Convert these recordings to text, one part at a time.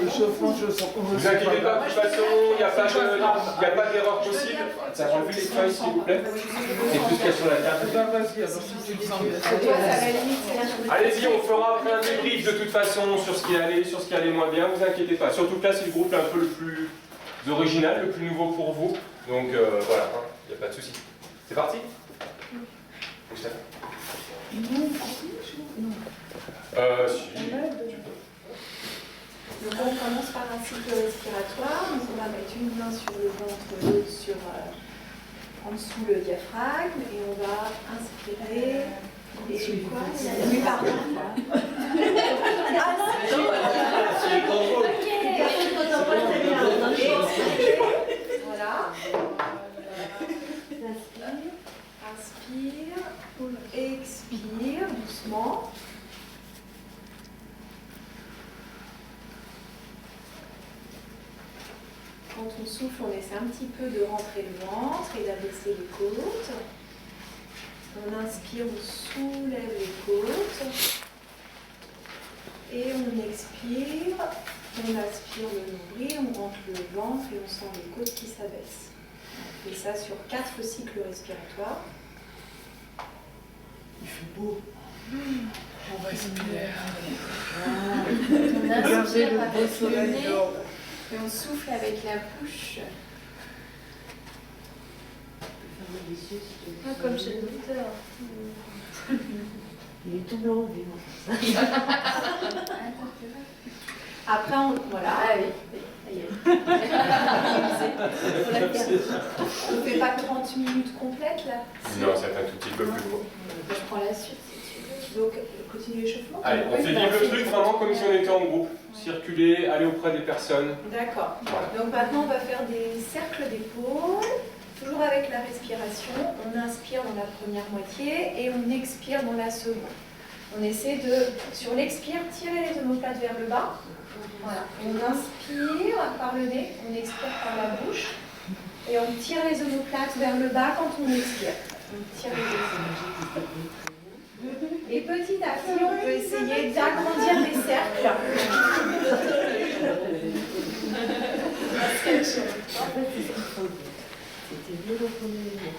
L'échauffement, je sens qu'on Ne vous inquiétez pas, de toute façon, il n'y a pas d'erreur possible. Ça rend plus les feuilles, s'il vous plaît. C'est tout ce qu'il y a sur la table. Vas-y, alors si tu dis Allez-y, on fera après un débrief de toute façon sur ce qui allait, sur ce qui allait moins bien, vous inquiétez pas. Surtout que là, c'est le groupe un peu le plus original, le plus nouveau pour vous. Donc voilà, il n'y a pas de souci. C'est parti? Gustave? Si. Donc on commence par un cycle respiratoire. Donc on va mettre une main sur le ventre, l'autre sur en dessous le diaphragme et on va inspirer. Et quoi? Oui, pardon. Ah non, voilà. Inspire, expire doucement. Quand on souffle, on essaie un petit peu de rentrer le ventre et d'abaisser les côtes. On inspire, on soulève les côtes. Et on expire, on aspire le nombril, on rentre le ventre et on sent les côtes qui s'abaissent. On fait ça sur 4 cycles respiratoires. il fait beau. On respire. On inspire le beau avec le soleil nez dehors. et on souffle avec la bouche. Ah, comme chez le docteur. Il est tout blanc, lui. Après, voilà. Ah oui, ça y est. On ne fait pas 30 minutes complètes là. Non, ça fait un tout petit peu plus court. Je prends la suite si tu veux. Donc, continue l'échauffement. Allez, on fait vivre le truc vraiment comme si on était en groupe. Circuler, aller auprès des personnes. D'accord. Voilà. Donc maintenant, on va faire des cercles d'épaules. Toujours avec la respiration. On inspire dans la première moitié et on expire dans la seconde. On essaie de, sur l'expire, tirer les omoplates vers le bas. Voilà. On inspire par le nez, on expire par la bouche. Et on tire les omoplates vers le bas quand on expire. On tire les omoplates. Et petit à petit, on peut essayer d'agrandir les cercles. C'était mieux dans ton élément.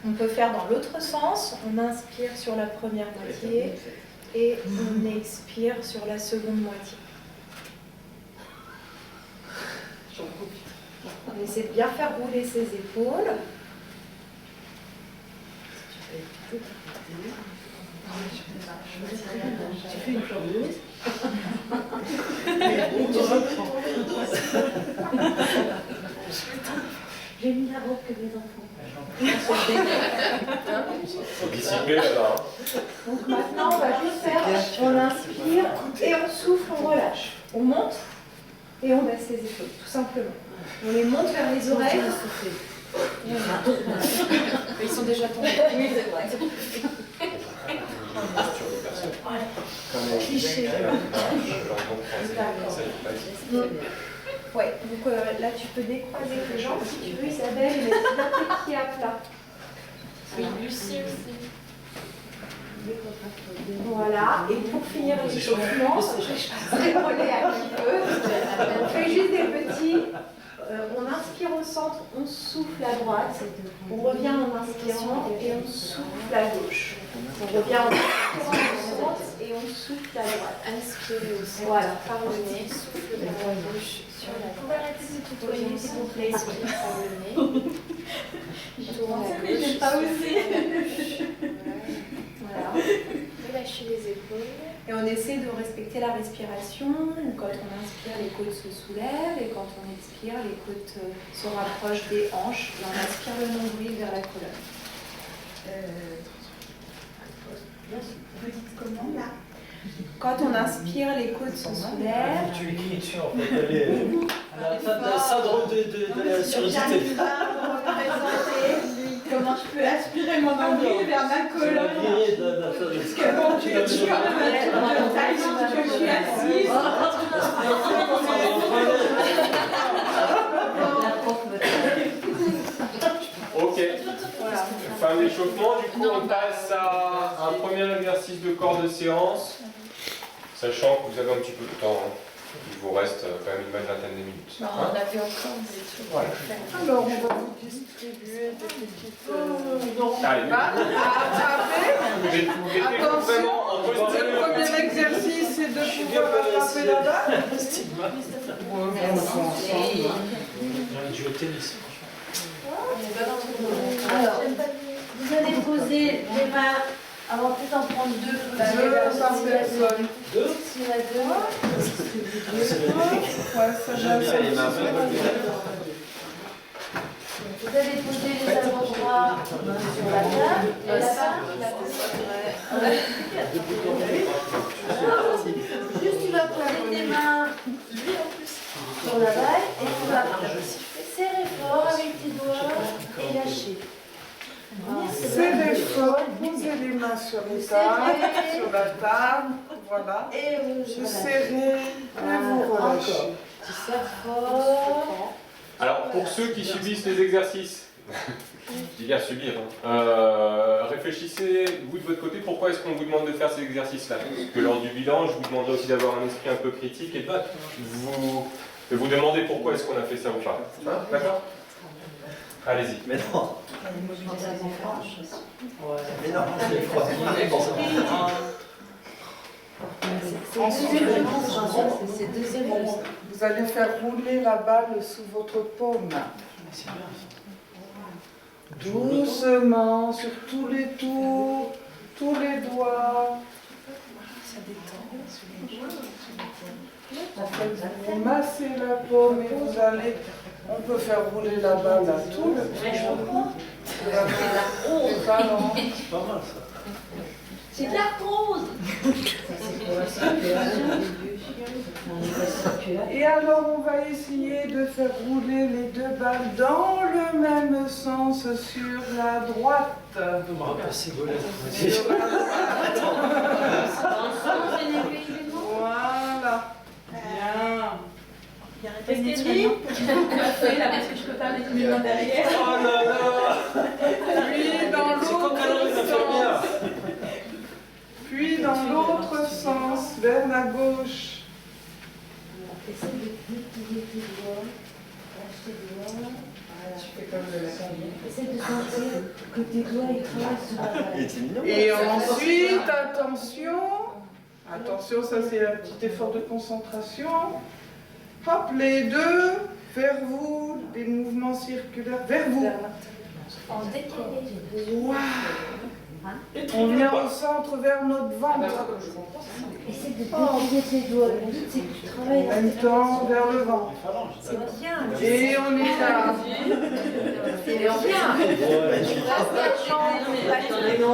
On peut faire dans l'autre sens. On inspire sur la première moitié et on expire sur la seconde moitié. On essaie de bien faire rouler ses épaules. Tu fais une pleureuse. J'ai mis la robe que des enfants. Faut dissimuler là-bas. Donc maintenant, on va juste faire, on inspire et on souffle, on relâche. On monte et on baisse les épaules, tout simplement. On les monte vers les oreilles. Ils sont déjà tombés. Oui, c'est vrai. Cliché. Ouais, donc là tu peux décroiser les jambes si tu veux, Isabelle, et mettre les pieds à plat. Oui, Lucie aussi. Voilà, et pour finir l'échauffement, je vais voler un petit peu. On fait juste des petits. On inspire au centre, on souffle à droite, on revient en inspirant et on souffle à gauche. On revient en inspirant au centre et on souffle à droite. Inspirez au centre Voilà. par le nez, souffle par la bouche sur la On va arrêter de tutoyer, s'il vous plaît. Expire par le nez. Tourne à gauche. J'ai pas osé. Voilà. Relâchez les épaules. Et on essaie de respecter la respiration. Quand on inspire, les côtes se soulèvent et quand on expire, les côtes se rapprochent des hanches. Et on aspire le nombril vers la colonne. Vous dites comment là? Quand on inspire, les côtes se soulèvent. Tu écris dessus en fait. Elle est à la table d'un syndrome de la curiosité. J'arrive pas à me représenter comment je peux aspirer mon nombril vers ma colonne. Parce que bon, tu es quand même de taille, que je suis assise. Ok. terme d'échauffement. Du coup, on passe à un premier exercice de corps de séance, sachant que vous avez un petit peu de temps. Hein. Il vous reste quand même une bonne vingtaine de minutes. Non, Hein? on avait encore des trucs. Voilà. Alors, on va vous distribuer des petites... Allez, vous mettez Attention, vraiment en le posture. premier exercice, c'est de pouvoir attraper la balle. J'ai joué au tennis, Alors, vous allez poser les mains avant peut-être en prendre deux. Vous Deux par personne. Deux. S'il y en a deux. Ouais, ça J'aime bien les mains. Vous allez poser les avant-bras sur la table. Et là-bas, juste tu vas poser tes mains sur la balle et tu vas serrer fort avec tes doigts et lâcher. Serrez fort, posez les mains sur les tables, sur la table, voilà. Et vous Vous serrez et vous relâchez. Tu serres fort. Alors, pour ceux qui subissent les exercices, je dis bien subir, hein, réfléchissez, vous de votre côté, pourquoi est-ce qu'on vous demande de faire ces exercices-là? Parce que lors du bilan, je vous demanderai aussi d'avoir un esprit un peu critique et de vous demander pourquoi est-ce qu'on a fait ça ou pas. Hein, d'accord? Allez-y. Mais non. Ouais, mais non, c'est quoi? C'est deuxième. Vous allez faire rouler la balle sous votre paume. C'est bien. Doucement, sur tous les tours, tous les doigts. En fait, vous massez la paume et vous allez... On peut faire rouler la balle à tout le temps. C'est pas long. C'est pas mal ça. C'est de l'arthrose. Et alors, on va essayer de faire rouler les deux balles dans le même sens sur la droite. On me rappelle Ségolène. Voilà. Bien. Est-ce que tu là parce que je peux pas mettre mes mains derrière. Oh là là. Puis dans C'est quoi l'autre Caroline l'infirmière? sens. Puis dans l'autre sens, vers la gauche. Essaye de plier tes doigts. Lâche tes doigts. Voilà. Essaye de sentir que tes doigts ils travaillent sur la balle. Et ensuite, attention. Attention, ça c'est un petit effort de concentration. Hop, les deux, vers vous, des mouvements circulaires, vers vous. En décalé. Wow. On vient au centre vers notre ventre. Essaye de déplier tes doigts. Le but c'est que tu travailles En même temps, vers le ventre. C'est bien. Et on est là. C'est bien.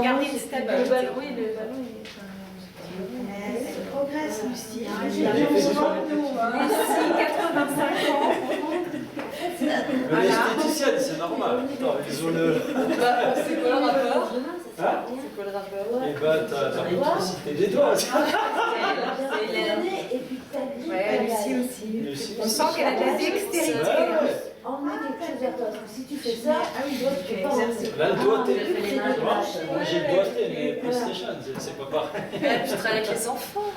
Gardez une stabilité. Oui, le ballon il est. Elle progresse, Lucie. Lucie, 85 ans. Mais l'esthéticienne, c'est normal. Attends, les zones. C'est quoi le rapport? Hein? C'est quoi le rapport? Eh ben, t'as motricité des doigts. Et puis ta vie. Ouais, Lucie aussi. Lucie On aussi. sent qu'elle a de la dextérité. Emmenez quelque chose vers toi. Parce que si tu fais ça, tu peux pas exercer. Là, le doigté. C'est des Moi, j'ai le doigté, mais PlayStation, c'est pas pareil. Tu travailles avec les enfants.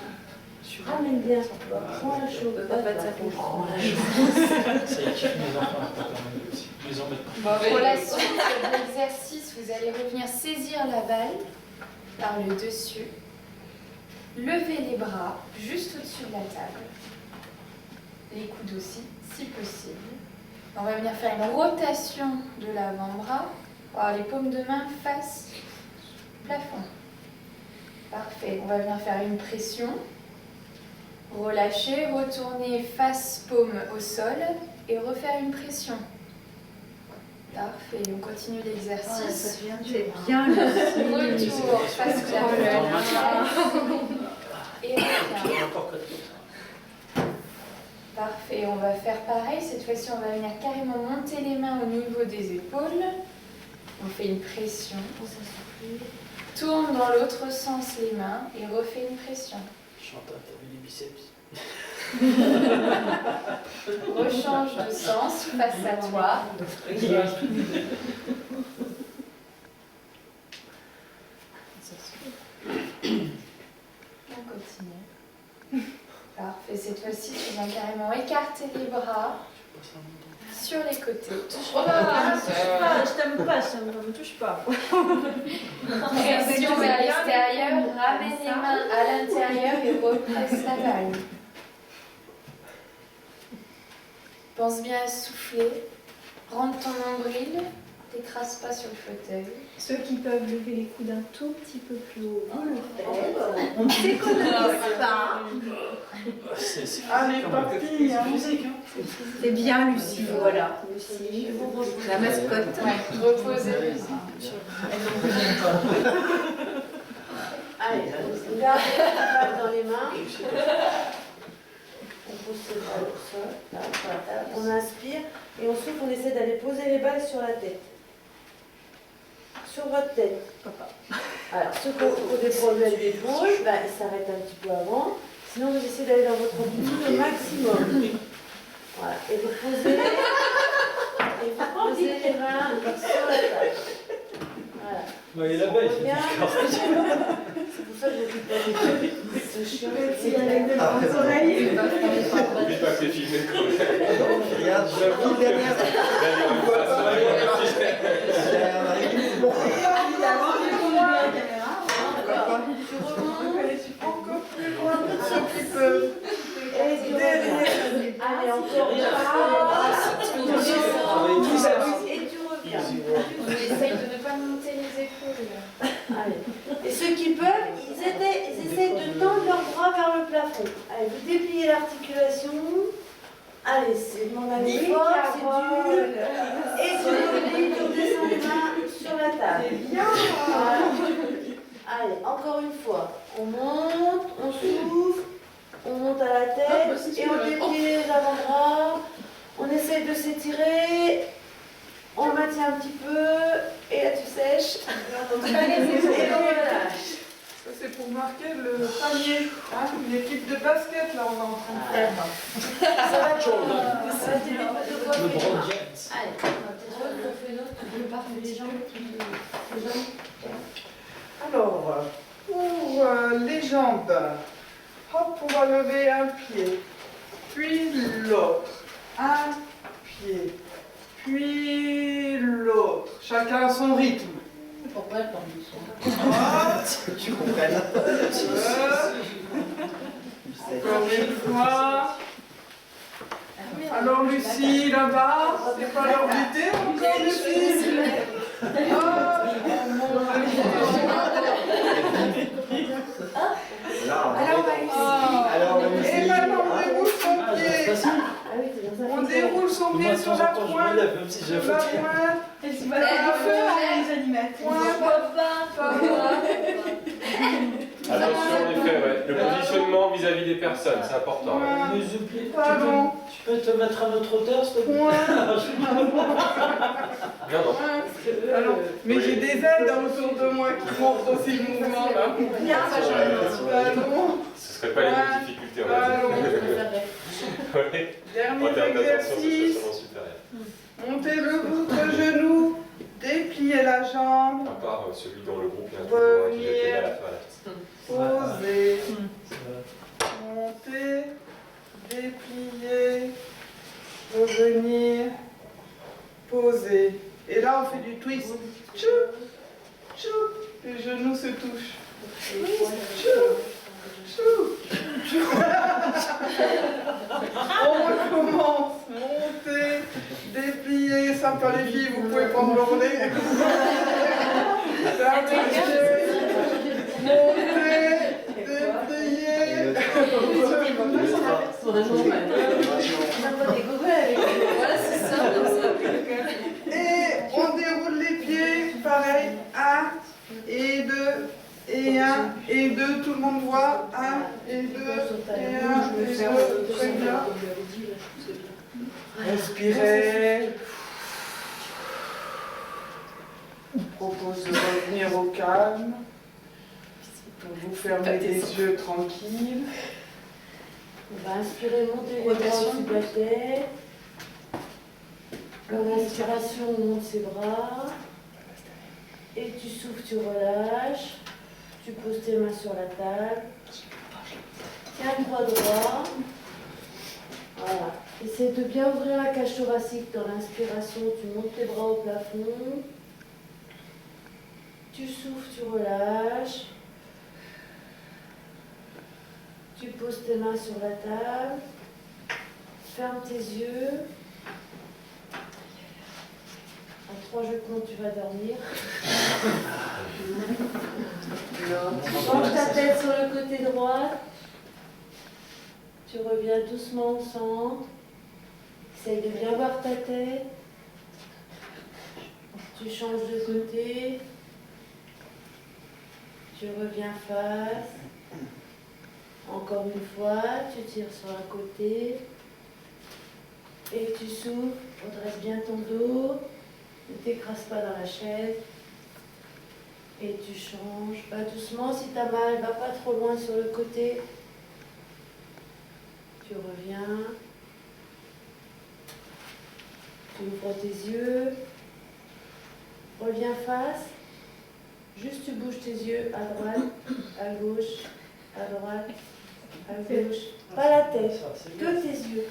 Ramène bien. Prends la chose. Pas de ça. Prends la chose. Ça équipe mes enfants. Les en mettre. Pour la suite de l'exercice, vous allez revenir saisir la balle par le dessus, lever les bras juste au-dessus de la table, les coudes aussi, si possible. On va venir faire une rotation de l'avant-bras, pour avoir les paumes de main face plafond. Parfait. On va venir faire une pression, relâcher, retourner face paume au sol et refaire une pression. Parfait, on continue l'exercice. C'est Bien le retour face plafond. Et reviens. Parfait, on va faire pareil. Cette fois-ci, on va venir carrément monter les mains au niveau des épaules. On fait une pression. Tourne dans l'autre sens les mains et refait une pression. Chantal, t'as vu les biceps? Rechange de sens face à toi. fois-ci, tu viens carrément écarter les bras sur les côtés. Oh là, je t'aime pas, me touche pas. Pression vers l'extérieur, ramène les mains à l'intérieur et represse la balle. Pense bien à souffler. Rentre ton nombril. T'écrase pas sur le fauteuil. Ceux qui peuvent lever les coudes un tout petit peu plus haut, vous le faites. On ne s'économise pas. Allez, papy, hein. C'est bien, Lucie. Voilà. Lucie, la mascotte. Reposez. Allez, on garde la balle dans les mains. On pose ses balles au sol, là, sur la table. On inspire et on souffle, on essaie d'aller poser les balles sur la tête. Sur votre tête. Alors, ceux qui ont des problèmes d'épaule, ils s'arrêtent un petit peu avant. Sinon, vous essayez d'aller dans votre amplitude au maximum. Voilà. Et vous posez les mains sur la table. Voilà. Ouais, il est belle. C'est pour ça que je m'occupe pas de ce chien. C'est avec de grandes oreilles. N'oublie pas que c'est filmé quand même. Regarde, J'avoue que d'ailleurs, une Encore plus loin pour ceux qui peuvent. Et Derrière. allez, encore une fois. Et tu reviens. Essaye de ne pas monter les épaules. Allez. Et ceux qui peuvent, ils essaient de tendre leurs bras vers le plafond. Allez, vous dépliez l'articulation. Allez, c'est mon ami fort, c'est dur. Et tu reviens, tu redescends les mains sur la table. Voilà. Allez, encore une fois. On monte, on souffle, on monte à la tête et on déplie les avant-bras. On essaye de s'étirer. On le maintient un petit peu. Et là, tu sèches. Et on relâche. Ça, c'est pour marquer le panier. Hein, une équipe de basket, là, on est en train de faire. Ça va t'aider de quoi Le faire. Bron James. Allez, on fait une autre. Je pars les jambes. Alors, pour les jambes, hop, on va lever un pied, puis l'autre. Un pied, puis l'autre. Chacun à son rythme. Pourquoi elle parle de Hop, Tu comprennes. encore une fois. Alors Lucie, là-bas, c'est pas l'heure d'été encore, Lucie. Hop, on monte le pied. Alors, Et maintenant, on déroule son pied. On déroule son pied sur la pointe. même si j'ai Sur la pointe. C'est pas le feu, les animateurs. Attention, en effet, ouais. Le positionnement vis-à-vis des personnes, c'est important. Ouais. Pardon. Tu peux te mettre à notre hauteur, s'il te plaît? Bien, non. Alors, mais j'ai des aides autour de moi qui montrent aussi le mouvement là. Bien, Ballon, Ce serait pas les mêmes difficultés, on va ballon. dire. Ouais. Dernier En termes d'attention, c'est exercice. sûrement supérieur. Montez le votre genou, dépliez la jambe, À part celui dans le groupe, il y a toujours un qui jette les balles à la fin. posez, montez, dépliez, revenir, poser. Et là, on fait du twist. Tchou, tchou, les genoux se touchent. Tchou, tchou, tchou. On recommence. Montez, dépliez. Ça, pas les filles, vous pouvez prendre le relais. Montez, dépliez. Voilà, c'est ça. Et on déroule les pieds, pareil, 1 et 2 et 1 et 2, tout le monde voit, 1 et 2 et 1 et 2, très bien. Respirez. Je vous propose de revenir au calme. Vous fermez les yeux tranquilles. On va inspirer, monter les bras au-dessus de la tête. En inspiration, on monte ses bras. Et tu souffles, tu relâches. Tu poses tes mains sur la table. Tiens le bras droit. Voilà. Essaie de bien ouvrir la cage thoracique dans l'inspiration. Tu montes tes bras au plafond. Tu souffles, tu relâches. Tu poses tes mains sur la table. Ferme tes yeux. À 3 je compte, tu vas dormir. Penche ta tête sur le côté droit. Tu reviens doucement au centre. Essaye de bien voir ta tête. Tu changes de côté. Tu reviens face. Encore une fois, tu tires sur un côté. Et tu souffles. Redresse bien ton dos. Ne t'écrase pas dans la chaise. Et tu changes. Va doucement si tu as mal. Va pas trop loin sur le côté. Tu reviens. Tu ouvres tes yeux. Reviens face. Juste tu bouges tes yeux à droite, à gauche, à droite, à gauche. Pas la tête, que tes yeux.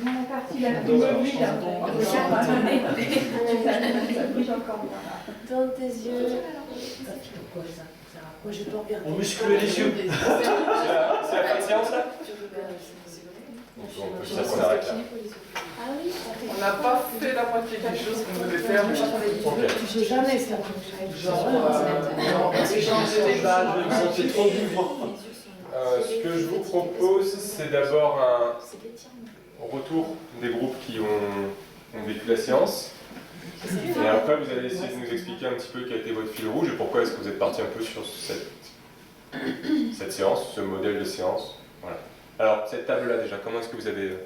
La partie la plus mobile, ça bouge encore moins. Tourne tes yeux. Moi je peux regarder. On muscle les yeux. C'est la fin de séance là? Donc on peut dire qu'on arrête là. Ah oui, On n'a pas fait la moitié des choses qu'on devait faire. Mais... Ok. Tu sais jamais ça. Échanger les balles. C'est trop vivant. Ce que je vous propose, c'est d'abord un retour des groupes qui ont vécu la séance. Et après, vous allez essayer de nous expliquer un petit peu quel a été votre fil rouge et pourquoi est-ce que vous êtes parti un peu sur cette séance, ce modèle de séance. Voilà. Alors, cette table-là, déjà, comment est-ce que vous avez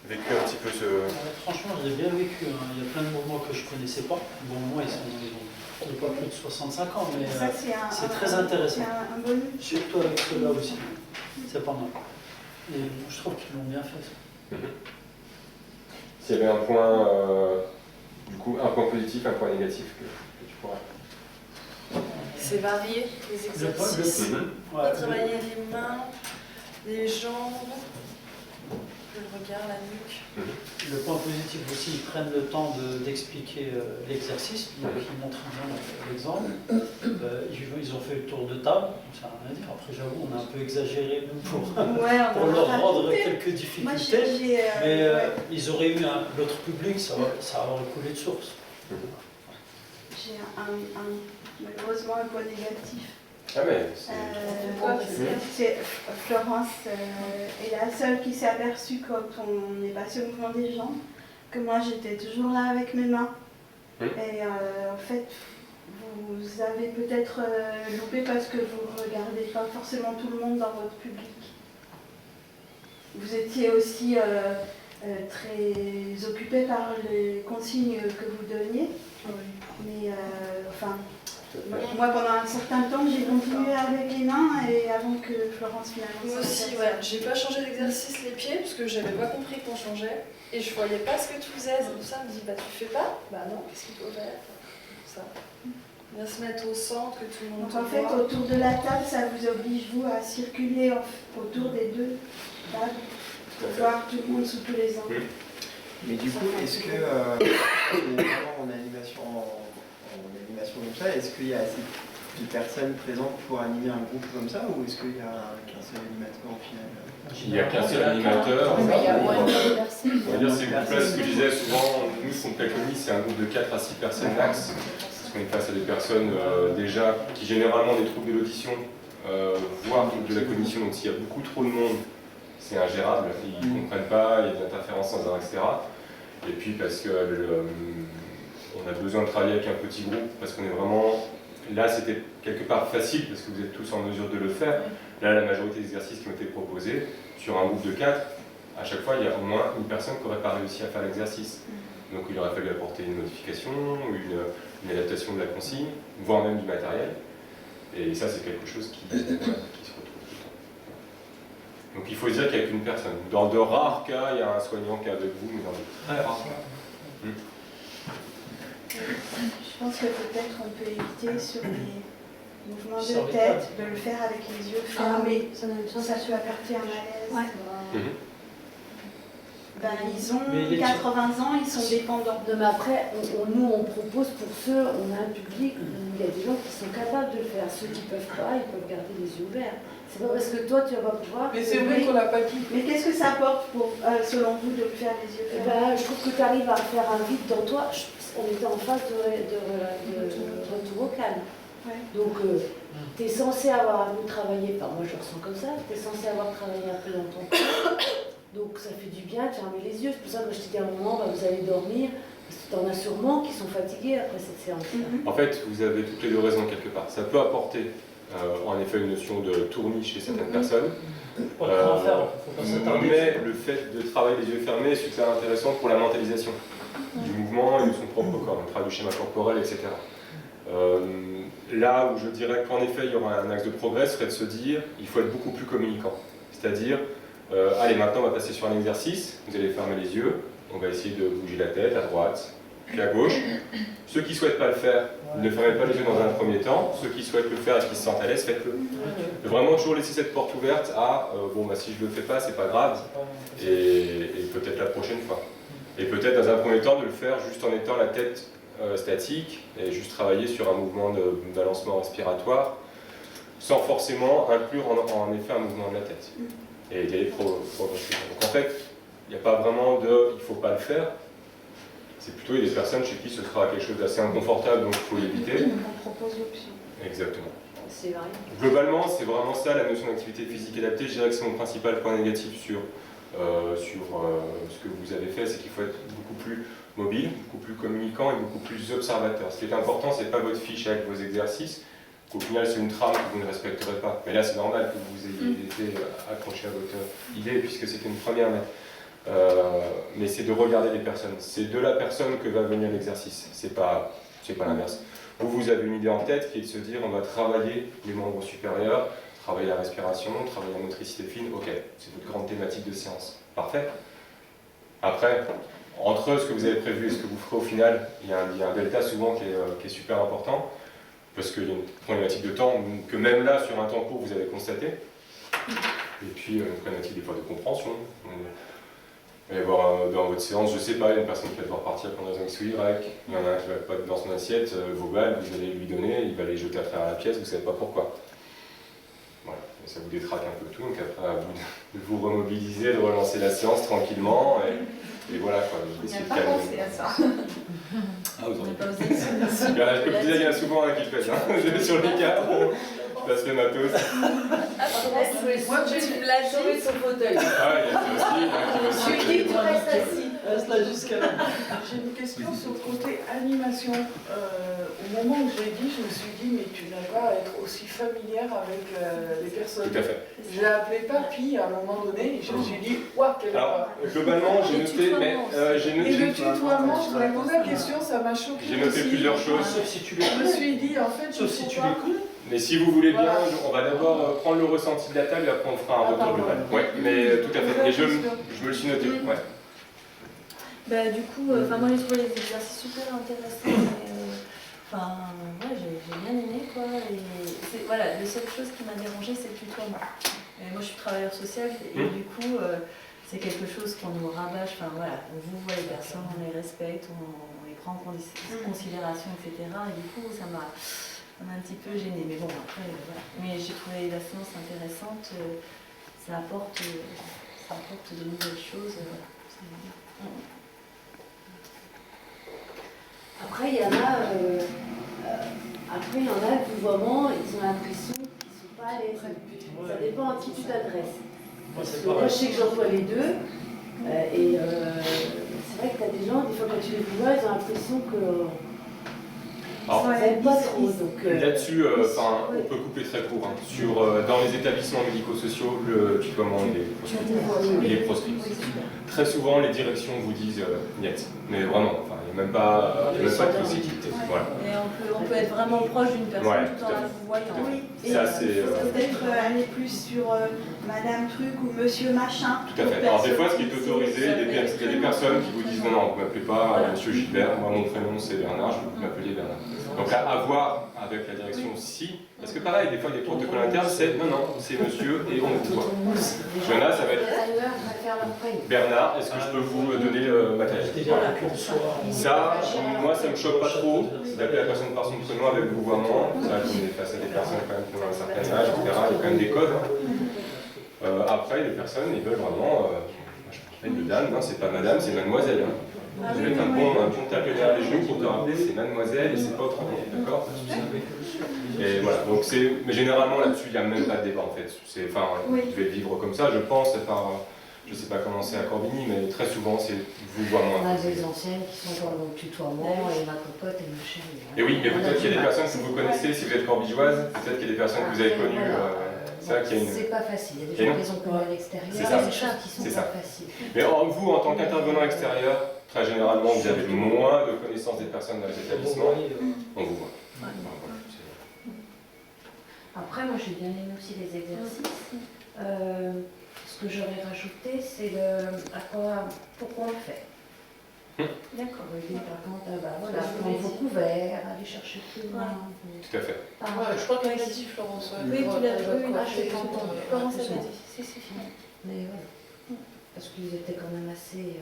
vécu un petit peu ce... Franchement, je l'ai bien vécu. Hein. Il y a plein de mouvements que je ne connaissais pas. Bon, moi, ils ont pas plus de 65 ans, mais Ça, c'est très intéressant. C'est un bonus. Surtout avec ceux-là aussi. C'est pas mal. Et je trouve qu'ils l'ont bien fait. Ça. S'il y avait un point, du coup, un point positif, un point négatif que tu pourrais... C'est varié, les exercices. Ouais, On va travailler les mains, les jambes, le regard, la nuque. le point positif aussi, ils prennent le temps d'expliquer l'exercice, donc ils montrent bien l'exemple. Ils ont fait le tour de table, ça n'a rien à dire. Après, j'avoue, on a un peu exagéré nous pour leur rendre quelques difficultés. Mais ils auraient eu l'autre public, ça aurait coulé de source. J'ai malheureusement un point négatif. Ah mais C'est Florence est la seule qui s'est aperçue quand on est passé au mouvement des jambes que moi j'étais toujours là avec mes mains. Et en fait, vous avez peut-être loupé parce que vous ne regardez pas forcément tout le monde dans votre public. Vous étiez aussi très occupé par les consignes que vous donniez. Mais moi pendant un certain temps j'ai continué avec les mains et avant que Florence finalement. Moi aussi, ouais. J'ai pas changé d'exercice les pieds parce que j'avais pas compris qu'on changeait. Et je voyais pas ce que tu faisais. C'est pour ça que je me dis, bah tu fais pas? Bah non, qu'est-ce qu'il faut faire? Ça. Bien se mettre au centre, que tout le monde Donc en fait autour de la table ça vous oblige vous à circuler autour des deux tables pour voir tout le monde sous tous les angles. Mais du coup, est-ce que, vraiment en animation comme ça, est-ce qu'il y a assez de personnes présentes pour animer un groupe comme ça, ou est-ce qu'il y a qu'un seul animateur au final? il n'y a qu'un seul animateur. mais il y a moins de On va dire ces groupes-là, ce que je disais souvent, nous, ce qu'on préconise, c'est un groupe de 4 à 6 personnes max. Parce qu'on est face à des personnes déjà qui généralement ont des troubles de l'audition, voire de la cognition. Donc s'il y a beaucoup trop de monde, c'est ingérable, ils ne comprennent pas, il y a des interférences sans arrêt, etc. Et puis parce que on a besoin de travailler avec un petit groupe, parce qu'on est vraiment... Là, c'était quelque part facile, parce que vous êtes tous en mesure de le faire. Là, la majorité des exercices qui ont été proposés, sur un groupe de 4, à chaque fois, il y a au moins une personne qui n'aurait pas réussi à faire l'exercice. Donc il aurait fallu apporter une modification, une adaptation de la consigne, voire même du matériel. Et ça, c'est quelque chose qui se retrouve tout le temps. Donc il faut se dire qu'il n'y a qu'une personne. Dans de rares cas, il y a un soignant qui est avec vous, mais dans de très rares cas. Je pense que peut-être on peut éviter sur les mouvements Sur de les tête de le faire avec les yeux fermés. Ça donne une Ça peut apporter un malaise. Ouais. ils ont Mais les 80 ans, ils sont dépendants. Non, mais après, nous, on propose pour ceux, on a un public où il y a des gens qui sont capables de le faire. Ceux qui ne peuvent pas, ils peuvent garder les yeux ouverts. C'est pas parce que toi, tu vas pouvoir. Mais c'est vrai qu'on n'a pas dit. Mais qu'est-ce que ça apporte, selon vous, de le faire les yeux fermés? Je trouve que tu arrives à faire un vide dans toi. On était en phase de retour au calme. Ouais. Donc, tu es censé avoir à nous travailler, enfin moi je ressens comme ça, tu es censé avoir travaillé un peu dans ton corps. Donc ça fait du bien de fermer les yeux. C'est pour ça que je t'ai dit à un moment, vous allez dormir. Parce que tu en as sûrement qui sont fatigués après cette séance. En fait, vous avez toutes les deux raisons quelque part. Ça peut apporter en effet une notion de tournis chez certaines personnes. Pas trop en faire, faut pas s'attarder. Mais le fait de travailler les yeux fermés est super intéressant pour la mentalisation du mouvement et de son propre corps, le travail du schéma corporel, etc. Là où je dirais qu'en effet il y aura un axe de progrès serait de se dire il faut être beaucoup plus communicant. C'est-à-dire, allez maintenant on va passer sur un exercice, vous allez fermer les yeux, on va essayer de bouger la tête à droite, puis à gauche. Ceux qui ne souhaitent pas le faire, ne fermez pas les yeux dans un premier temps. Ceux qui souhaitent le faire et qui se sentent à l'aise, faites-le. Vraiment toujours laisser cette porte ouverte à bon bah si je le fais pas, c'est pas grave, et peut-être la prochaine fois. Et peut-être dans un premier temps de le faire juste en étant la tête statique et juste travailler sur un mouvement de balancement respiratoire sans forcément inclure en effet un mouvement de la tête. Et y aller progressivement. Donc en fait, il n'y a pas vraiment de il ne faut pas le faire. C'est plutôt il y a des personnes chez qui ce sera quelque chose d'assez inconfortable, donc il faut l'éviter. On propose l'option. Exactement. C'est vrai. Globalement, c'est vraiment ça la notion d'activité physique adaptée. Je dirais que c'est mon principal point négatif sur ce que vous avez fait, c'est qu'il faut être beaucoup plus mobile, beaucoup plus communicant et beaucoup plus observateur. Ce qui est important, c'est pas votre fiche avec vos exercices, qu'au final c'est une trame que vous ne respecterez pas. Mais là, c'est normal que vous ayez été accroché à votre idée puisque c'était une première. Mais c'est de regarder les personnes. C'est de la personne que va venir l'exercice. C'est pas l'inverse. Vous avez une idée en tête qui est de se dire on va travailler les membres supérieurs, travailler la respiration, travailler la motricité fine. Ok, c'est votre grande thématique de séance. Parfait. Après, entre ce que vous avez prévu et ce que vous ferez au final, il y a un delta souvent qui est super important, parce qu'il y a une problématique de temps que même là, sur un temps court, vous avez constaté. Et puis une problématique des fois de compréhension. Il va y avoir dans votre séance, je ne sais pas, une personne qui va devoir partir pour une raison X ou Y, il y en a un qui va pas être dans son assiette, vos balles, vous allez lui donner, il va les jeter à travers la pièce, vous ne savez pas pourquoi. Voilà, et ça vous détraque un peu tout, donc après à vous de vous remobiliser, de relancer la séance tranquillement, et voilà quoi. On n'a pas pensé à ça. Ah, vous en avez pas osé. Je peux vous dire, il y en a souvent un qui le fait, hein, sur les cadres. Je passe le matos. Moi, tu me l'as sauvé son fauteuil. Ah, il y a ça aussi. Je lui dis, tu restes assis. Reste là jusqu'à là. J'ai une question sur le côté animation. Au moment où je l'ai dit, je me suis dit, mais tu n'as pas à être aussi familière avec les personnes. Tout à fait. J'ai appelé papy à un moment donné et je me suis dit, waouh, quelle Alors, horreur. globalement, j'ai noté, mais Et le tutoiement, je voulais poser la question, ça m'a choqué. J'ai noté aussi. plusieurs choses. Sauf si tu Je me l'écoutes. suis dit, en fait, Sauf si tu l'écoutes. Mais si vous voulez bien, Voilà. on va d'abord prendre le ressenti de la table et après on fera un retour pardon. global. Oui, mais tout à fait. Et je me le suis noté. Ouais. Bah, du coup, moi j'ai trouvé les exercices super intéressants. J'ai bien aimé quoi. Et voilà, la seule chose qui m'a dérangée, c'est le tutoiement. Et moi je suis travailleur social et du coup, c'est quelque chose qu'on nous rabâche. Enfin voilà, on vous voit les personnes, on les respecte, on les prend en considération, etc. Et du coup, ça m'a un petit peu gênée. Mais bon, après, voilà. Mais j'ai trouvé la séance intéressante. Ça apporte de nouvelles choses. Après, il y en a, qui vraiment, ils ont l'impression qu'ils ne sont pas à l'aise. Ça dépend à qui tu t'adresses. Moi, c'est Moi, pareil. je sais que j'emploie les deux. C'est vrai que tu as des gens, des fois, quand tu les vois, ils ont l'impression que. Alors, Ça n'aime pas trop. Donc, là-dessus, on peut couper très court. Hein. Dans les établissements médico-sociaux, le tutoiement il est proscrit. Très souvent, les directions vous disent niet. Mais vraiment, il même pas de critique. Voilà. Et on peut être vraiment proche d'une personne Ouais, tout en tout à la fait. voyant. Oui, et Ça, c'est, peut-être aller plus sur Madame Truc ou Monsieur Machin. Tout à fait. Alors des fois, ce qui est autorisé, il y a des personnes qui vous disent non, vous ne m'appelez pas Monsieur Gilbert, moi mon prénom c'est Bernard, je veux que vous m'appeliez Bernard. Donc à voir avec la direction aussi, parce que pareil, des fois il y a des protocoles internes, c'est non, c'est monsieur et on vous voit. Il y en a, ça va être Bernard, est-ce que je peux vous donner le matériel? Voilà. Ça, moi ça me choque pas trop d'appeler la personne par son prénom avec le vouvoiement, ça on est face à des personnes quand même qui ont un certain âge, etc. Il y a quand même des codes. Après, les personnes, ils veulent vraiment, je parle de dame, c'est pas madame, c'est mademoiselle. Vous mettre un bon tacle derrière les genoux pour te rappeler, c'est mademoiselle et c'est pas autrement, d'accord? Et voilà, donc mais généralement là-dessus, il n'y a même pas de débat en fait. Vous devez vivre comme ça, je pense, je sais pas comment c'est à Corbigny, mais très souvent c'est vouvoiement. On a des anciennes qui sont dans le tutoiement et ma cocotte et machin. Et oui, mais peut-être qu'il y a des personnes que vous connaissez, si vous êtes corbigeoise, peut-être qu'il y a des personnes que vous avez connues. C'est pas facile, il y a des gens qui ont connu à l'extérieur, il y a des choses qui sont pas faciles. Mais vous, en tant qu'intervenant extérieur, très généralement, vous avez moins de connaissances des personnes dans les établissements, on vous voit. Après, moi j'ai bien aimé aussi les exercices. Ce que j'aurais rajouté, c'est pourquoi on le fait. D'accord. Par contre, voilà, prendre vos couverts, aller chercher plus loin. Tout à fait. Je crois qu'elle l'a dit, Florence. Oui, tu l'as dit. Je l'ai entendu. Comment ça l'a dit? Si. Mais voilà. Parce qu'ils étaient quand même assez...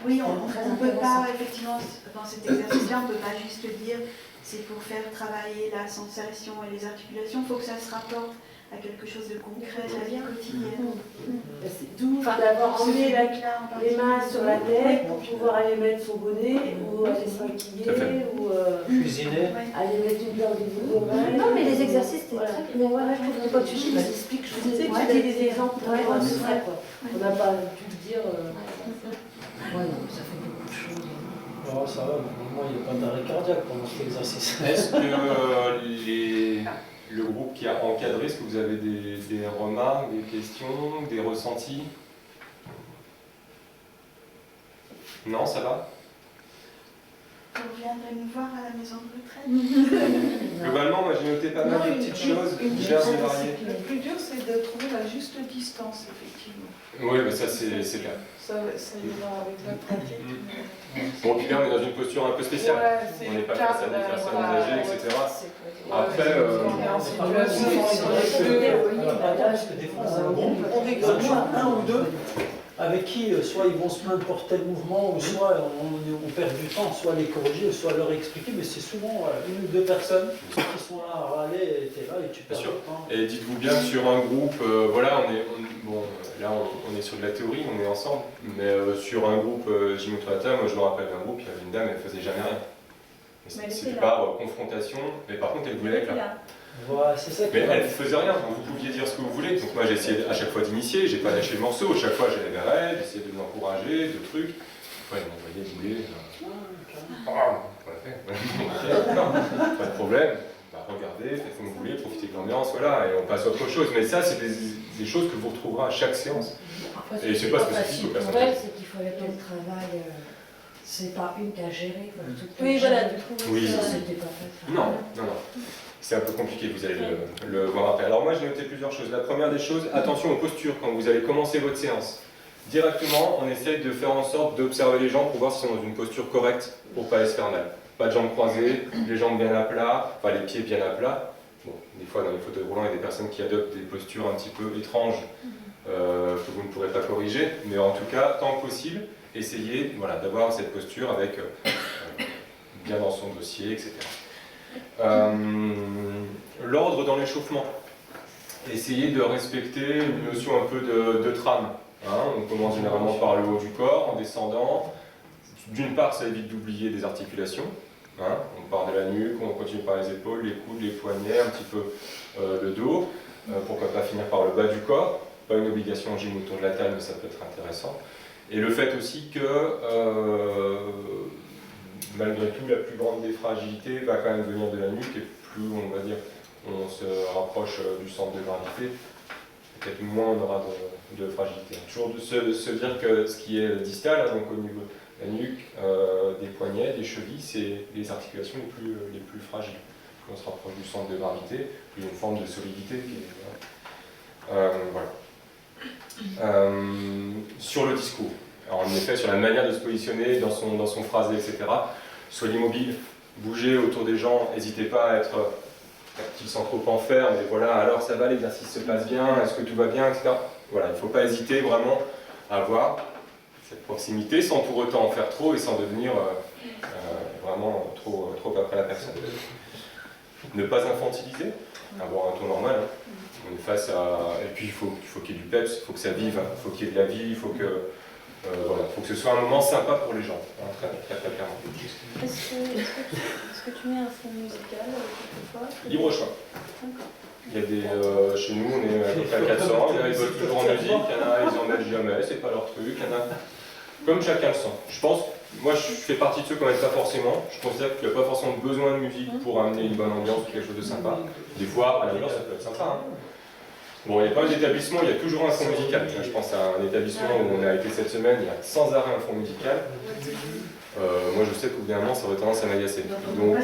Oui, on ne peut pas, effectivement, dans cet exercice-là, on ne peut pas juste dire c'est pour faire travailler la sensation et les articulations, il faut que ça se rapporte à quelque chose de concret de la vie quotidienne. D'où d'avoir emmené les mains sur la tête pour pouvoir aller mettre son bonnet ou aller se maquiller ou cuisiner. aller mettre une paire de boules. Non, mais les exercices, c'était très bien. Voilà, je trouve que quand tu expliques, je vous ai dit des exemples pour voir ce vrai. On n'a pas pu le dire. Ouais, non, ça fait beaucoup de choses. Oh, ça va, moi il n'y a pas d'arrêt cardiaque pendant cet exercice. Est-ce que le groupe qui a encadré, est-ce que vous avez des remarques, des questions, des ressentis? Non, ça va? Vous viendrez nous voir à la maison de retraite. Globalement, moi j'ai noté pas mal de petites choses diverses et variées. Le plus dur, c'est de trouver la juste distance, effectivement. Oui, mais ça c'est clair. Ça ira avec la pratique. Bon, puis là on est dans une posture un peu spéciale. Ouais, On n'est pas face à des personnes âgées, etc. Après, on est en situation Parce que des fois, c'est un groupe, un ou deux, avec qui soit ils vont se plaindre pour tel mouvement, ou soit on perd du temps, soit les corriger, soit leur expliquer, mais c'est souvent une ou deux personnes qui sont là à râler, et t'es là et tu perds du temps. Et dites-vous bien que sur un groupe, voilà, là on est sur de la théorie, on est ensemble, mais sur un groupe Jimotrata, moi je me rappelle d'un groupe, il y avait une dame, elle faisait jamais rien. C'était par confrontation, mais par contre elle voulait être là. Voilà, c'est ça. Mais elle ne faisait rien, vous pouviez dire ce que vous voulez. Donc moi j'ai essayé à chaque fois d'initier, j'ai pas lâché le morceau, à chaque fois j'allais vers elle, j'essayais de l'encourager, de trucs. Après elle m'envoyait bouler. Pas de problème, regardez, faites comme vous voulez, profitez de l'ambiance, voilà, et on passe à autre chose. Mais ça c'est des choses que vous retrouverez à chaque séance. Après, et c'est pas spécifique aux personnes. C'est qu'il fallait qu'elle travaille. C'est pas une qu'à gérer. Oui, voilà, du coup. Oui. C'était pas facile. Non. C'est un peu compliqué, vous allez le voir après. Alors moi j'ai noté plusieurs choses. La première des choses, attention aux postures quand vous allez commencer votre séance. Directement, on essaye de faire en sorte d'observer les gens pour voir s'ils sont dans une posture correcte pour pas se faire mal. Pas de jambes croisées, les jambes bien à plat, enfin les pieds bien à plat. Bon, des fois dans les fauteuils roulants, il y a des personnes qui adoptent des postures un petit peu étranges que vous ne pourrez pas corriger, mais en tout cas, tant que possible, essayez d'avoir cette posture avec bien dans son dossier, etc. L'ordre dans l'échauffement. Essayez de respecter une notion un peu de trame. On commence généralement par le haut du corps, en descendant. D'une part, ça évite d'oublier des articulations. On part de la nuque, on continue par les épaules, les coudes, les poignets, un petit peu le dos. Pourquoi pas finir par le bas du corps. Pas une obligation en gym autour de la taille, mais ça peut être intéressant. Et le fait aussi que malgré tout, la plus grande des fragilités va quand même venir de la nuque, et plus on va dire on se rapproche du centre de gravité, peut-être moins on aura de fragilité. Toujours se dire que ce qui est distal, donc au niveau La nuque, des poignets, des chevilles, c'est les articulations les plus fragiles. Quand on se rapproche du centre de gravité, il y a une forme de solidité qui est... voilà. Sur le discours, alors en effet, sur la manière de se positionner dans son phrasé, etc. Soyez mobile, bougez autour des gens, n'hésitez pas à être qu'ils sont trop enfermés, mais voilà, alors ça va, l'exercice se passe bien, est-ce que tout va bien, etc. Voilà, il ne faut pas hésiter vraiment à avoir cette proximité sans pour autant en faire trop et sans devenir vraiment trop après la personne. Ne pas infantiliser, avoir un ton normal. Hein. On est face à... Et puis il faut qu'il y ait du peps, il faut que ça vive, il faut qu'il y ait de la vie, il faut que... voilà, faut que ce soit un moment sympa pour les gens, hein, très clairement. Est-ce que tu mets un fond musical quelquefois? Libre choix. D'accord. Il y a des, chez nous, on est à peu près à 400, il y en a ils veulent toujours en musique, il y en a ils en mettent jamais, c'est pas leur truc, il y en a... Comme chacun le sent. Je pense, moi je fais partie de ceux qui n'en mettent pas forcément, je considère qu'il n'y a pas forcément besoin de musique pour amener une bonne ambiance ou quelque chose de sympa. Des fois, à l'ambiance, ça peut être sympa. Hein. Bon, il y a pas mal d'établissements, il y a toujours un fond musical. Je pense à un établissement où on a été cette semaine, il y a sans arrêt un fond musical. Moi je sais qu'au bout d'un moment ça aurait tendance à m'agacer. Donc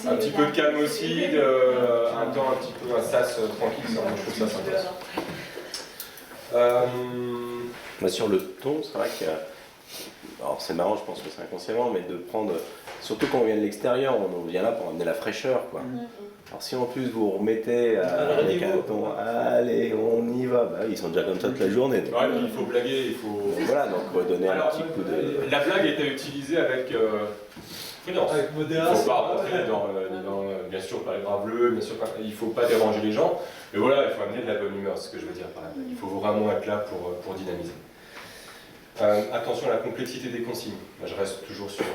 un petit peu de calme aussi, un temps un petit peu un sas tranquille, ça, moi, je trouve ça sympa. Moi, sur le ton, c'est vrai que... Alors c'est marrant, je pense que c'est inconsciemment, mais de prendre... Surtout quand on vient de l'extérieur, on vient là pour amener la fraîcheur, quoi. Alors si en plus vous remettez avec un ton « Allez, on y va », bah, ils sont déjà comme ça toute la journée. Donc, ouais, il faut blaguer, il faut... Voilà, donc on va donner un petit coup de... La blague est à utiliser avec prudence. Avec Il ne modération. faut pas rentrer bien sûr pas les graveleux, bien sûr pas, il ne faut pas déranger les gens, mais voilà, il faut amener de la bonne humeur, c'est ce que je veux dire par là. Il faut vraiment être là pour dynamiser. Attention à la complexité des consignes. Moi, je reste toujours sur...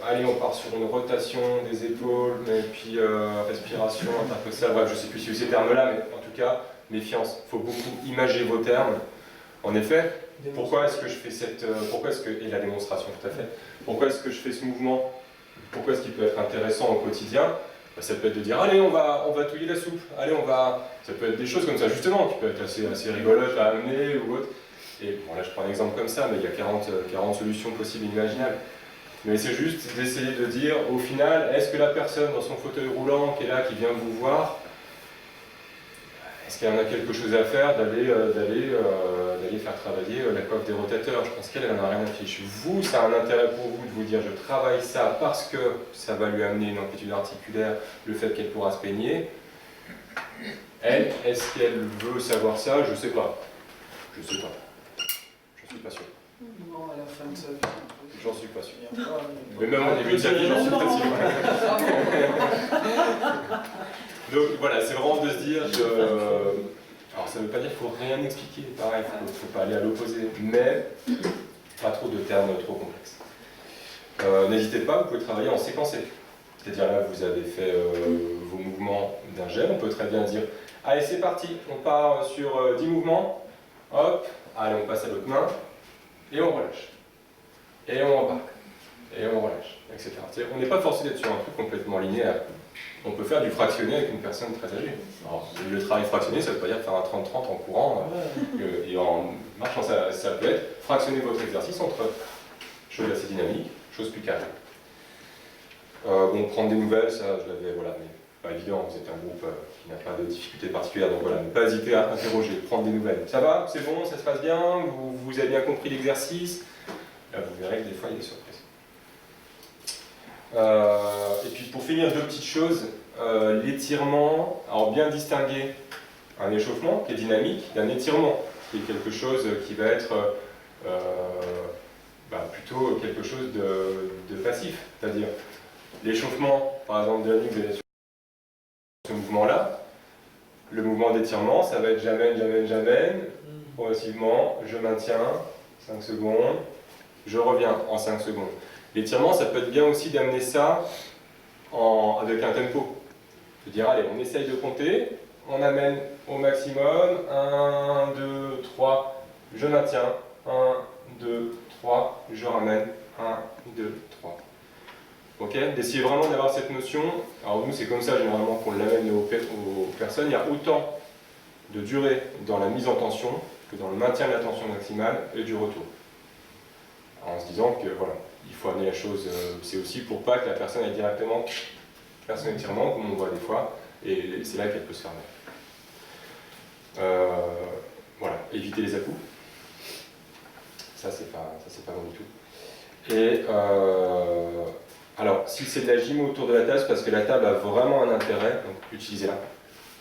allez, on part sur une rotation des épaules, et puis respiration, intercostale, bref, je ne sais plus si ces termes-là, mais en tout cas, méfiance. Il faut beaucoup imager vos termes. En effet, pourquoi est-ce que je fais cette... et la démonstration, tout à fait. Pourquoi est-ce que je fais ce mouvement? Pourquoi est-ce qu'il peut être intéressant au quotidien? Ça peut être de dire, allez, on va touiller la soupe, allez, on va... Ça peut être des choses comme ça, justement, qui peuvent être assez rigolotes à amener ou autre. Et bon, là, je prends un exemple comme ça, mais il y a 40 solutions possibles et imaginables. Mais c'est juste d'essayer de dire, au final, est-ce que la personne dans son fauteuil roulant qui est là, qui vient vous voir, est-ce qu'il y en a quelque chose à faire d'aller faire travailler la coiffe des rotateurs? Je pense qu'elle n'en a rien à fiche. Vous, ça a un intérêt pour vous de vous dire, je travaille ça parce que ça va lui amener une amplitude articulaire, le fait qu'elle pourra se peigner. Elle, est-ce qu'elle veut savoir ça? Je sais pas. Je sais pas. Je suis pas sûr. Non, à la fin de sa vie. J'en suis pas sûr. Mais même au début de sa vie, j'en suis pas sûr. Donc voilà, c'est vraiment de se dire que... Alors ça ne veut pas dire qu'il ne faut rien expliquer, pareil, il ne faut pas aller à l'opposé, mais pas trop de termes trop complexes. N'hésitez pas, vous pouvez travailler en séquencé. C'est-à-dire là, vous avez fait vos mouvements d'un gel, on peut très bien dire « Allez, c'est parti, on part sur 10 mouvements, hop, allez, on passe à l'autre main, et on relâche. Et on embarque, et on relâche, etc. On n'est pas forcé d'être sur un truc complètement linéaire. On peut faire du fractionné avec une personne très âgée. Alors, le travail fractionné, ça ne veut pas dire faire un 30-30 en courant et en marchant. Ça peut être fractionner votre exercice entre choses assez dynamiques, choses plus calmes. Bon, prendre des nouvelles, ça, je l'avais, voilà, mais pas évident. Vous êtes un groupe qui n'a pas de difficultés particulières, donc voilà, ne pas hésiter à interroger, prendre des nouvelles. Ça va? C'est bon? Ça se passe bien? Vous avez bien compris l'exercice? Là, vous verrez que des fois, il y a des surprises. Et puis pour finir, deux petites choses. L'étirement, alors bien distinguer un échauffement qui est dynamique d'un étirement qui est quelque chose qui va être plutôt quelque chose de passif. C'est-à-dire l'échauffement, par exemple, de la nuque, ce mouvement-là. Le mouvement d'étirement, ça va être j'amène, progressivement, je maintiens, 5 secondes, je reviens en 5 secondes. L'étirement, ça peut être bien aussi d'amener ça avec un tempo. De dire, allez, on essaye de compter, on amène au maximum, 1, 2, 3, je maintiens, 1, 2, 3, je ramène, 1, 2, 3. Ok? D'essayer vraiment d'avoir cette notion. Alors nous, c'est comme ça généralement qu'on l'amène aux personnes. Il y a autant de durée dans la mise en tension que dans le maintien de la tension maximale et du retour. en se disant que voilà, il faut amener la chose, c'est aussi pour pas que la personne ait directement personne étirement, comme on voit des fois, et c'est là qu'elle peut se faire mal. Voilà, éviter les à-coups. Ça c'est pas bon du tout. Et alors, si c'est de la gym autour de la table, c'est parce que la table a vraiment un intérêt, donc utilisez-la,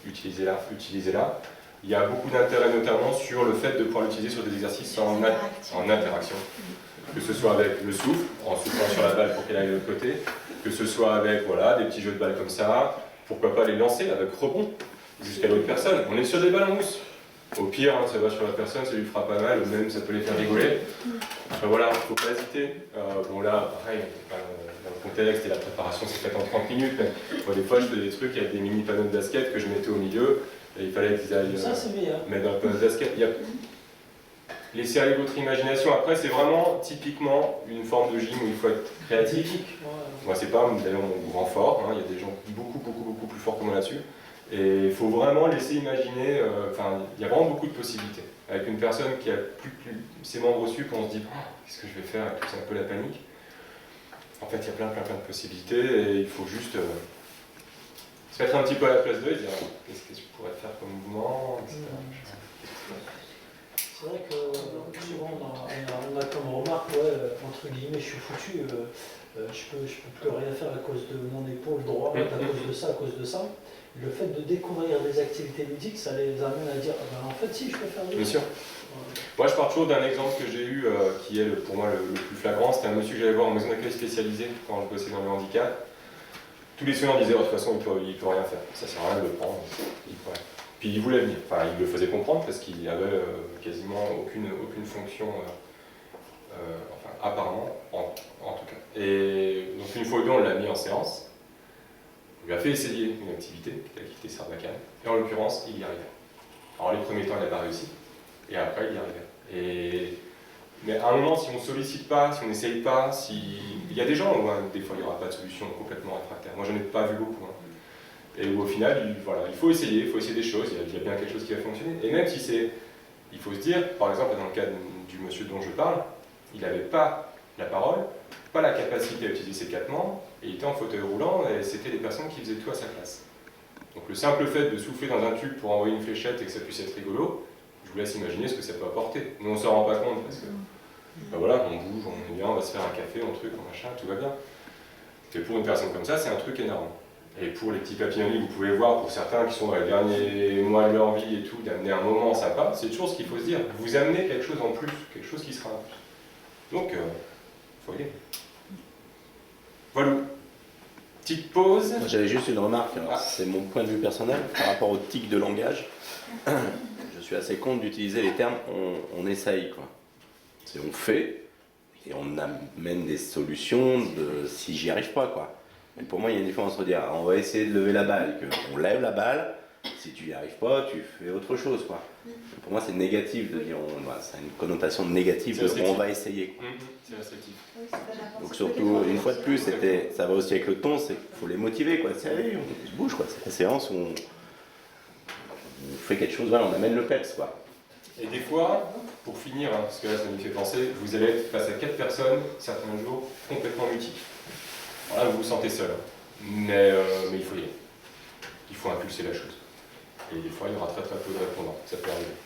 utilisez-la, utilisez-la. Il y a beaucoup d'intérêt notamment sur le fait de pouvoir l'utiliser sur des exercices en interaction. Que ce soit avec le souffle, en soufflant sur la balle pour qu'elle aille de l'autre côté, que ce soit avec voilà, des petits jeux de balles comme ça, pourquoi pas les lancer avec rebond jusqu'à l'autre personne. On est sur des balles en mousse. Au pire, ça va sur la personne, ça lui fera pas mal, ou même ça peut les faire rigoler. Voilà, il ne faut pas hésiter. Bon là, pareil, dans le contexte et la préparation, c'est fait en 30 minutes, mais moi, des fois je faisais des trucs avec des mini panneaux de basket que je mettais au milieu, et il fallait qu'ils aillent mettre dans le panneau de basket. Laissez aller votre imagination. Après, c'est vraiment typiquement une forme de gym où il faut être créatif. Moi, c'est pas d'ailleurs mon grand fort, hein. Il y a des gens beaucoup plus forts que moi là-dessus. Et il faut vraiment laisser imaginer, il y a vraiment beaucoup de possibilités. Avec une personne qui a plus ses membres suples, on se dit qu'est-ce que je vais faire, et tout, c'est un peu la panique. En fait, il y a plein de possibilités et il faut juste se mettre un petit peu à la place d'eux et dire qu'est-ce que je pourrais faire comme mouvement, etc. C'est vrai que souvent on a comme remarque, entre guillemets, je suis foutu, je peux plus rien faire à cause de mon épaule droite, à cause de ça. Le fait de découvrir des activités ludiques, ça les amène à dire en fait si, je peux faire des Bien sûr. Moi je pars toujours d'un exemple que j'ai eu qui est pour moi le plus flagrant. C'était un monsieur que j'allais voir en maison d'accueil spécialisée quand je bossais dans le handicap. Tous les soignants disaient de toute façon il peut rien faire, ça sert à rien de le prendre. Puis il voulait venir, il le faisait comprendre parce qu'il avait quasiment aucune fonction, apparemment en tout cas. Et donc une fois ou deux on l'a mis en séance. On lui a fait essayer une activité, l'activité Sarbacane, et en l'occurrence, il y arrivait. Alors les premiers temps, il n'a pas réussi, et après, il y arrivait. Mais à un moment, si on ne sollicite pas, si on n'essaye pas, il y a des gens où des fois, il n'y aura pas de solution complètement réfractaire. Moi, j'en ai pas vu beaucoup. Et où au final, il faut essayer des choses, il y a bien quelque chose qui va fonctionner. Et même si c'est... Il faut se dire, par exemple, dans le cas du monsieur dont je parle, il n'avait pas la parole, pas la capacité à utiliser ses 4 membres, et il était en fauteuil roulant, et c'était des personnes qui faisaient tout à sa place. Donc le simple fait de souffler dans un tube pour envoyer une fléchette et que ça puisse être rigolo, je vous laisse imaginer ce que ça peut apporter. Nous on ne s'en rend pas compte, parce que voilà, on bouge, on est bien, on va se faire un café, un truc, un machin, tout va bien. Et pour une personne comme ça, c'est un truc énorme. Et pour les petits papillons, vous pouvez voir, pour certains qui sont dans les derniers mois de leur vie et tout, d'amener un moment sympa, c'est toujours ce qu'il faut se dire. Vous amenez quelque chose en plus, quelque chose qui sera un plus. Donc, faut y aller. Voilà. Petite pause. J'avais juste une remarque, c'est mon point de vue personnel par rapport aux tics de langage. Je suis assez contre d'utiliser les termes on essaye, quoi. C'est on fait et on amène des solutions de si j'y arrive pas, quoi. Mais pour moi, il y a une différence entre dire on va essayer de lever la balle, qu'on lève la balle, si tu n'y arrives pas, tu fais autre chose, quoi. Pour moi, c'est négatif de dire ça a une connotation négative de on va essayer. C'est restrictif. Donc surtout, une fois de plus, ça va aussi avec le ton, c'est qu'il faut les motiver, quoi. C'est allez, on se bouge, quoi. C'est la séance où on fait quelque chose, on amène le peps, quoi. Et des fois, pour finir, parce que là ça me fait penser, vous allez être face à 4 personnes, certains jours, complètement mutiques. Alors là, vous vous sentez seul, mais il faut y aller. Il faut impulser la chose. Et des fois, il y aura très peu de répondants, ça peut arriver.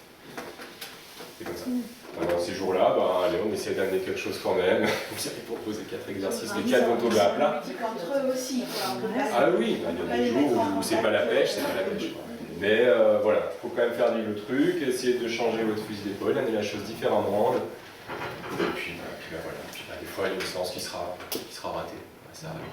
C'est comme ça. Alors, ces jours-là, allez, on essaie d'amener quelque chose quand même. Vous allez proposer 4 exercices, les 4 vont tomber à plat. Entre eux aussi, quoi. Ah oui, il y a des jours où c'est pas la pêche, c'est pas la pêche. Mais voilà, il faut quand même faire vivre le truc, essayer de changer votre fusil d'épaule, amener la chose différemment. Et puis voilà. Des fois, il y a une séance qui sera ratée. Ça arrive.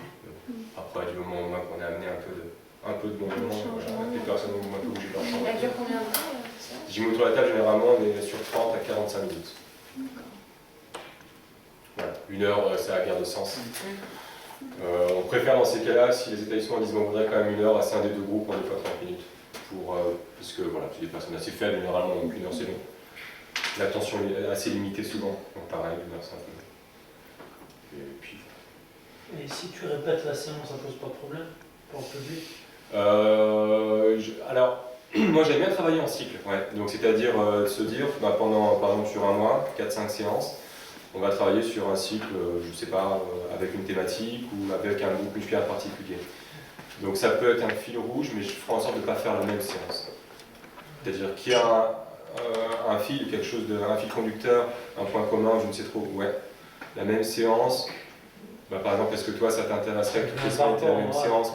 Après, du moment qu'on a amené un peu de bon moment, les personnes ont un peu bougé leur champ. Elle dure combien de temps Gym autour de la table, généralement, on est sur 30 à 45 minutes. Voilà. 1 heure, ça a guère de sens. On préfère dans ces cas-là, si les établissements disent qu'on voudrait quand même 1 heure, à scinder 2 groupes en des fois 30 minutes. Parce que voilà, c'est des personnes assez faibles, généralement, donc 1 heure c'est long. L'attention est assez limitée souvent, donc pareil, 1 heure c'est un peu long. Et puis. Et si tu répètes la séance, ça pose pas de problème pour le public? Alors, moi j'aime bien travailler en cycle, ouais. Donc c'est-à-dire se dire, pendant, par exemple sur un mois, 4-5 séances, on va travailler sur un cycle, je ne sais pas, avec une thématique ou avec un groupe musculaire particulier. Donc ça peut être un fil rouge, mais je ferai en sorte de ne pas faire la même séance. C'est-à-dire qu'il y a un fil, quelque chose un fil conducteur, un point commun, je ne sais trop, ouais. La même séance, bah, par exemple, est-ce que toi ça t'intéresserait que toutes les semaines la même séance?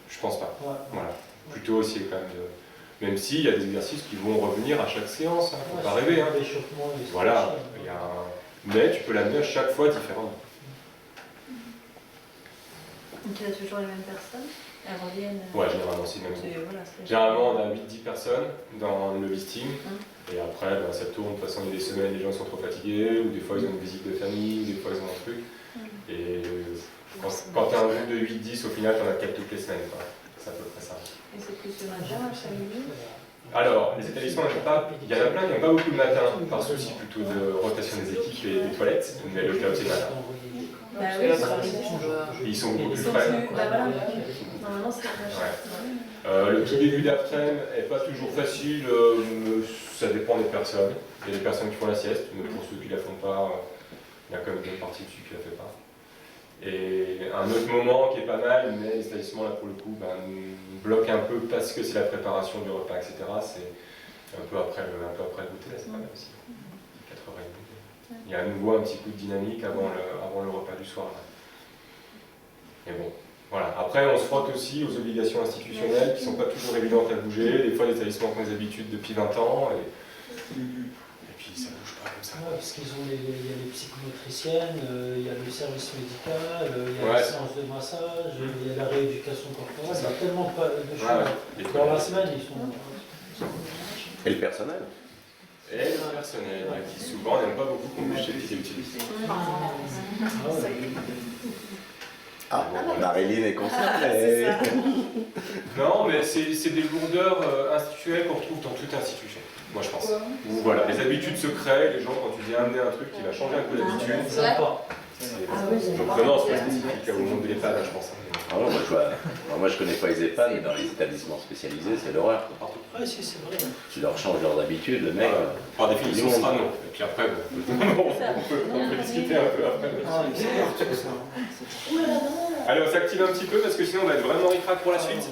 Je pense pas. Voilà. Plutôt essayer quand même de... Même s'il y a des exercices qui vont revenir à chaque séance, hein, faut pas rêver. Hein. Voilà. Il y a mais tu peux l'amener à chaque fois différemment. Donc il y a toujours les mêmes personnes? Elles reviennent. Ouais, généralement c'est le même. Voilà, généralement on a 8-10 personnes dans le listing. Et après ben, ça tourne, de toute façon il y a des semaines les gens sont trop fatigués, ou des fois ils ont une visite de famille, ou des fois ils ont un truc. Et quand tu as un groupe de 8-10 au final tu en as 4 toutes les semaines. C'est à peu près ça. Et c'est plus le matin, l'après-midi? Alors, les établissements, il y en a plein qui n'ont pas beaucoup de matin, par souci plutôt de rotation des équipes et des toilettes, mais le club c'est le matin. Bah oui, ils sont beaucoup plus frais. Normalement, c'est le tout début d'après-midi n'est pas toujours facile, ça dépend des personnes. Il y a des personnes qui font la sieste, mais pour ceux qui ne la font pas, il y a quand même une bonne partie dessus qui ne la fait pas. Et un autre moment qui est pas mal, mais les établissements là pour le coup bloquent un peu parce que c'est la préparation du repas, etc. C'est un peu après le goûter, là c'est pas mal aussi. 4h30. Il y a à nouveau un petit coup de dynamique avant le repas du soir. Là. Mais bon, voilà. Après on se frotte aussi aux obligations institutionnelles qui ne sont pas toujours évidentes à bouger. Des fois les établissements ont des habitudes depuis 20 ans. Et puis ça bouge pas comme ça. Parce qu'ils ont il y a les psychomotriciennes, il y a le service médical, il y a les séances de massage, il y a la rééducation corporelle, il y a tellement de choses. Dans la semaine, ils sont... Et le personnel? Et le personnel, qui souvent n'aime pas beaucoup qu'on bouge chez les petits. Ah, Marilyn est concernée. Non, mais c'est des lourdeurs institutionnelles qu'on retrouve dans toute institution. Moi je pense. Où voilà, les habitudes se créent, les gens quand tu viens amener un truc qui va changer un peu d'habitude. Donc non, c'est pas spécifique au monde de l'EHPAD, je pense. Ah non, moi je connais pas les EHPAD, mais dans les établissements spécialisés, c'est l'horreur. Oui, c'est vrai. Tu leur changes leurs habitudes, le mec. Par définition, ce sera non. Et puis après, on peut discuter un peu après. Allez, on s'active un petit peu parce que sinon on va être vraiment ric-rac pour la suite.